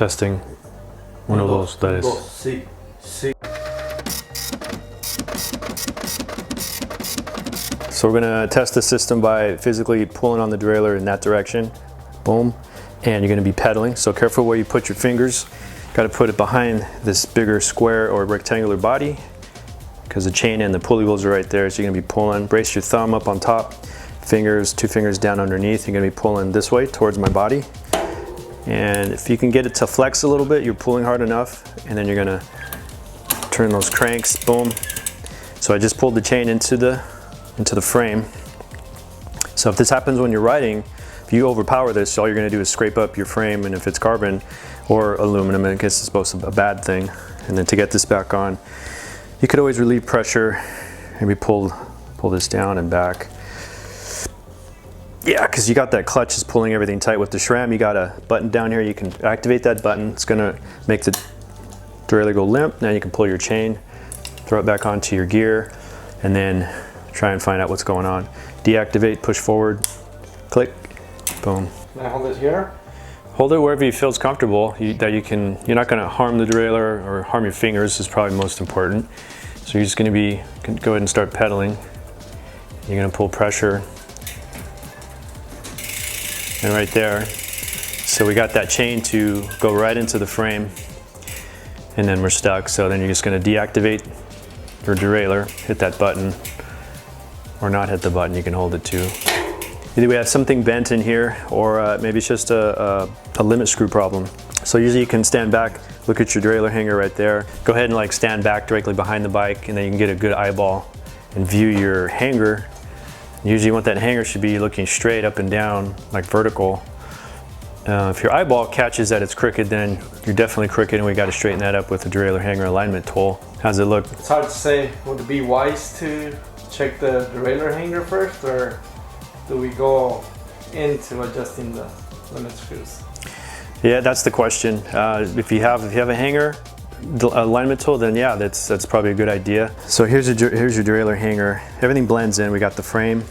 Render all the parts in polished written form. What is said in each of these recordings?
Testing. One of those, that is. Sí. Sí. So we're gonna test the system by physically pulling on the derailleur in that direction. Boom. And you're gonna be pedaling. So careful where you put your fingers. Got to put it behind this bigger square or rectangular body because the chain and the pulley wheels are right there. So you're gonna be pulling. Brace your thumb up on top, fingers, 2 fingers down underneath. You're gonna be pulling this way towards my body. And if you can get it to flex a little bit, you're pulling hard enough, and then you're gonna turn those cranks, boom. So I just pulled the chain into the frame. So if this happens when you're riding, if you overpower this, all you're gonna do is scrape up your frame, and if it's carbon or aluminum, I guess it's both a bad thing. And then to get this back on, you could always relieve pressure, maybe pull this down and back. Yeah, because you got that clutch is pulling everything tight. With the SRAM, you got a button down here. You can activate that button. It's gonna make the derailleur go limp. Now you can pull your chain, throw it back onto your gear, and then try and find out what's going on. Deactivate, push forward, click, boom. Can I hold it here? Hold it wherever you feel comfortable. You're not gonna harm the derailleur or harm your fingers is probably most important. So you're just gonna go ahead and start pedaling. You're gonna pull pressure. And right there, so we got that chain to go right into the frame, and then we're stuck. So then you're just gonna deactivate your derailleur, hit that button, or not hit the button, you can hold it too. Either we have something bent in here, or maybe it's just a limit screw problem. So usually you can stand back, look at your derailleur hanger right there. Go ahead and like stand back directly behind the bike, and then you can get a good eyeball and view your hanger. Usually you want that hanger should be looking straight up and down, like vertical. If your eyeball catches that it's crooked, then you're definitely crooked, and we got to straighten that up with the derailleur hanger alignment tool. How's it look? It's hard to say. Would it be wise to check the derailleur hanger first, or do we go into adjusting the limit screws? Yeah, that's the question. If you have a hanger alignment tool, then yeah, that's probably a good idea. So here's your derailleur hanger. Everything blends in. We got the frame,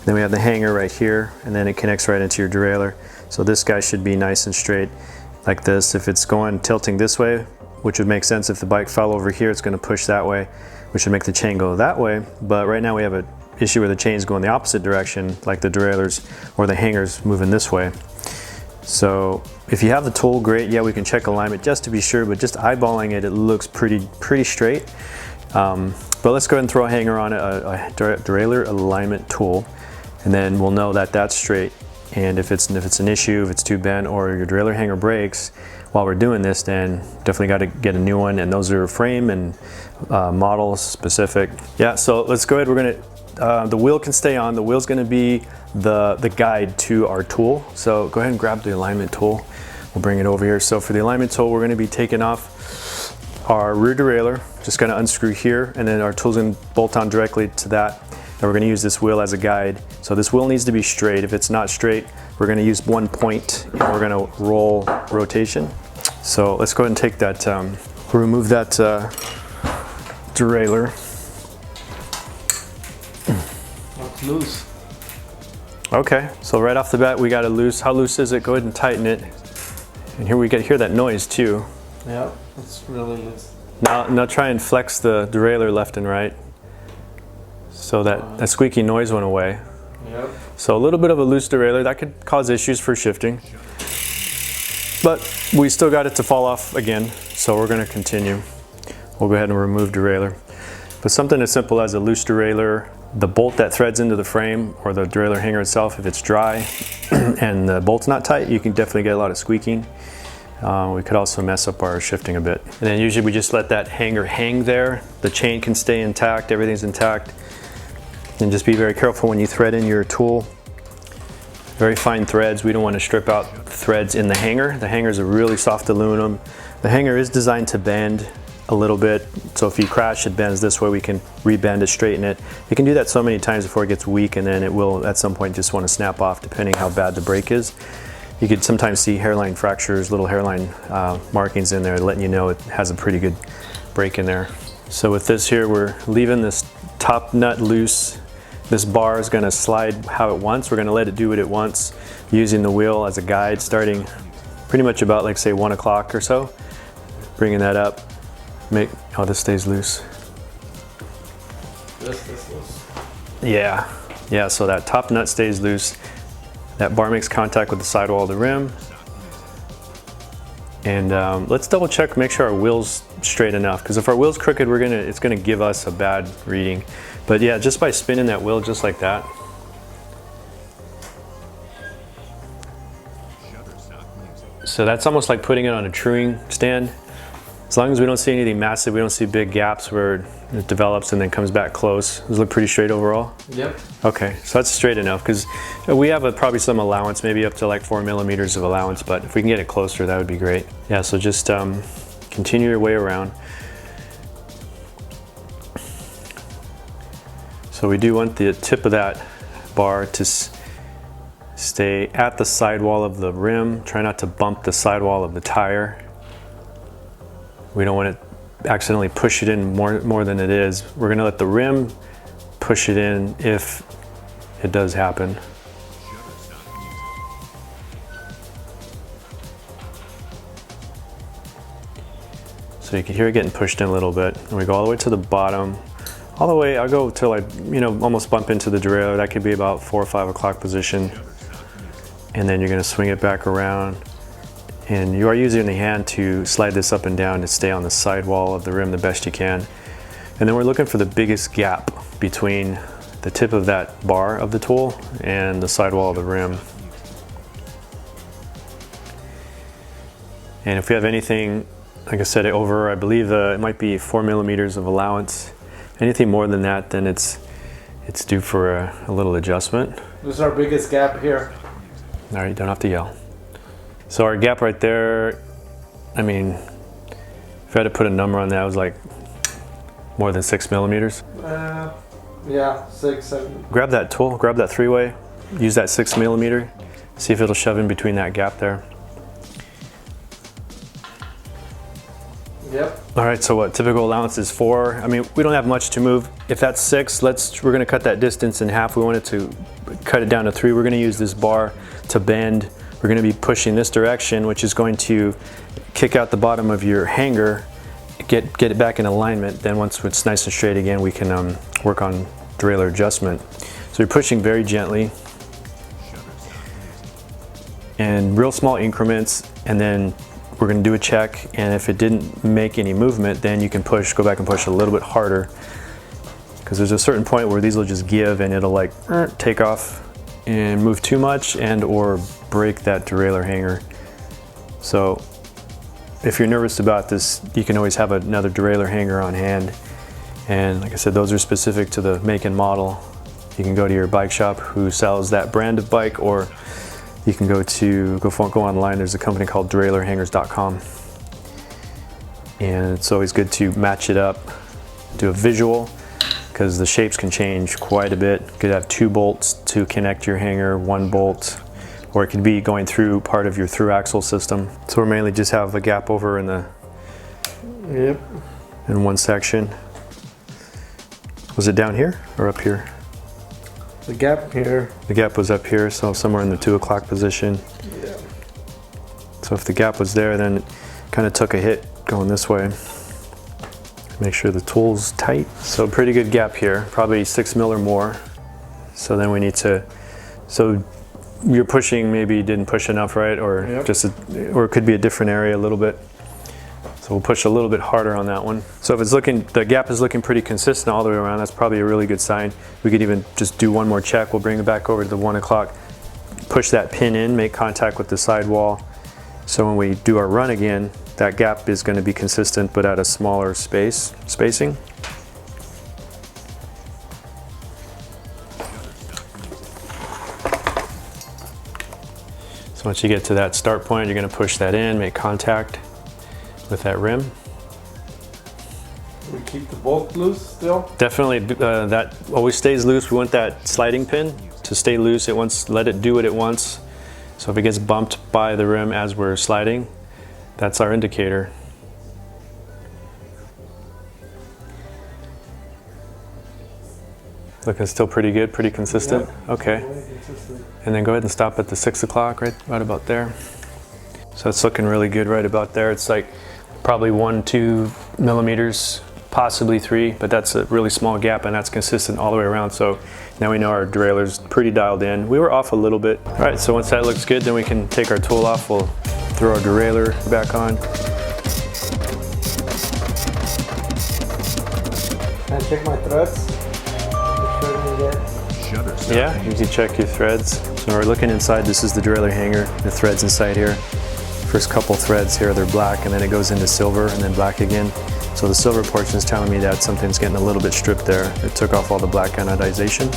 then we have the hanger right here, and then it connects right into your derailleur. So this guy should be nice and straight like this. If it's tilting this way, which would make sense if the bike fell over here, it's going to push that way, which would make the chain go that way. But right now we have an issue where the chain's going the opposite direction, like the derailleurs or the hanger's moving this way. So if you have the tool, great. Yeah, we can check alignment just to be sure, but just eyeballing it, it looks pretty straight. But let's go ahead and throw a hanger on a derailleur alignment tool, and then we'll know that that's straight. And if it's an issue, if it's too bent or your derailleur hanger breaks while we're doing this, then definitely got to get a new one. And those are frame and model specific. Yeah, so let's go ahead. We're gonna the wheel can stay on. The wheel's going to be the guide to our tool. So go ahead and grab the alignment tool. We'll bring it over here. So for the alignment tool, we're going to be taking off our rear derailleur. Just going to unscrew here, and then our tool's going to bolt on directly to that. And we're going to use this wheel as a guide. So this wheel needs to be straight. If it's not straight, we're going to use 1 point, and we're going to roll rotation. So let's go ahead and take that, remove that derailleur. It's loose. Okay, so right off the bat we got it loose. How loose is it? Go ahead and tighten it. And here we hear that noise too. Yeah, it's really loose. Now try and flex the derailleur left and right, so that squeaky noise went away. Yep. So a little bit of a loose derailleur, that could cause issues for shifting. But we still got it to fall off again, so we're going to continue. We'll go ahead and remove derailleur. But something as simple as a loose derailleur, the bolt that threads into the frame or the derailleur hanger itself, if it's dry and the bolt's not tight, you can definitely get a lot of squeaking. We could also mess up our shifting a bit. And then usually we just let that hanger hang there. The chain can stay intact, everything's intact. And just be very careful when you thread in your tool. Very fine threads. We don't want to strip out threads in the hanger. The hanger is a really soft aluminum. The hanger is designed to bend a little bit, so if you crash, it bends this way. We can rebend it, straighten it. You can do that so many times before it gets weak, and then it will at some point just want to snap off depending how bad the break is. You could sometimes see hairline fractures, little hairline markings in there letting you know it has a pretty good break in there. So with this here, we're leaving this top nut loose. This bar is going to slide how it wants. We're going to let it do what it wants, using the wheel as a guide, starting pretty much about like say 1 o'clock or so. Bringing that up, oh, this stays loose. This loose. Yeah, so that top nut stays loose. That bar makes contact with the sidewall of the rim. And let's double check, make sure our wheel's straight enough, because if our wheel's crooked, it's gonna give us a bad reading. But yeah, just by spinning that wheel just like that. So that's almost like putting it on a truing stand. As long as we don't see anything massive, we don't see big gaps where it develops and then comes back close. Does it look pretty straight overall? Yep. Okay, so that's straight enough, because we have probably some allowance, maybe up to like 4 millimeters of allowance, but if we can get it closer, that would be great. Yeah, so just continue your way around. So we do want the tip of that bar to stay at the sidewall of the rim. Try not to bump the sidewall of the tire. We don't want to accidentally push it in more than it is. We're going to let the rim push it in if it does happen. So you can hear it getting pushed in a little bit. And we go all the way to the bottom. All the way, I'll go till I, almost bump into the derailleur. That could be about 4 or 5 o'clock position. And then you're going to swing it back around. And you are using the hand to slide this up and down to stay on the sidewall of the rim the best you can. And then we're looking for the biggest gap between the tip of that bar of the tool and the sidewall of the rim. And if we have anything, like I said, over, I believe it might be 4 millimeters of allowance. Anything more than that, then it's due for a little adjustment. This is our biggest gap here. All right, you don't have to yell. So our gap right there, I mean, if I had to put a number on that, it was like more than 6 millimeters. Yeah, 6, 7. Grab that tool, grab that 3-way, use that 6 millimeter, see if it'll shove in between that gap there. Yep. All right, so what typical allowance is 4. I mean, we don't have much to move. If that's 6, we're gonna cut that distance in half. We want it to cut it down to 3. We're gonna use this bar to bend. We're going to be pushing this direction, which is going to kick out the bottom of your hanger, get it back in alignment. Then once it's nice and straight again, we can work on derailleur adjustment. So you're pushing very gently and real small increments, and then we're going to do a check, and if it didn't make any movement, then you can go back and push a little bit harder, because there's a certain point where these will just give and it'll like take off and move too much and or break that derailleur hanger. So if you're nervous about this, you can always have another derailleur hanger on hand. And like I said, those are specific to the make and model. You can go to your bike shop who sells that brand of bike, or you can go online. There's a company called derailleurhangers.com. And it's always good to match it up, do a visual, because the shapes can change quite a bit. You could have 2 bolts to connect your hanger, 1 bolt, or it could be going through part of your through axle system. So we mainly just have a gap over in in one section. Was it down here or up here? The gap here. The gap was up here, so somewhere in the 2 o'clock position. Yeah. So if the gap was there, then it kind of took a hit going this way. Make sure the tool's tight. So pretty good gap here, probably 6 mil or more. So then we need to, so you're pushing, maybe you didn't push enough, right? Or or it could be a different area a little bit. So we'll push a little bit harder on that one. So if the gap is looking pretty consistent all the way around, that's probably a really good sign. We could even just do one more check. We'll bring it back over to the 1 o'clock, push that pin in, make contact with the sidewall. So when we do our run again, that gap is going to be consistent, but at a smaller spacing. So once you get to that start point, you're going to push that in, make contact with that rim. We keep the bolt loose still? Definitely, that always stays loose. We want that sliding pin to stay loose. Let it do what it wants. So if it gets bumped by the rim as we're sliding, that's our indicator. Looking still pretty good, pretty consistent. Yeah, okay. And then go ahead and stop at the 6 o'clock, right about there. So it's looking really good right about there. It's like probably 1-2 millimeters, possibly 3, but that's a really small gap, and that's consistent all the way around. So now we know our derailleur's pretty dialed in. We were off a little bit. All right, so once that looks good, then we can take our tool off. We'll throw our derailleur back on. Can I check my threads? Yeah, you can check your threads. So we're looking inside. This is the derailleur hanger, the threads inside here. First couple threads here, they're black, and then it goes into silver and then black again. So the silver portion is telling me that something's getting a little bit stripped there. It took off all the black anodization.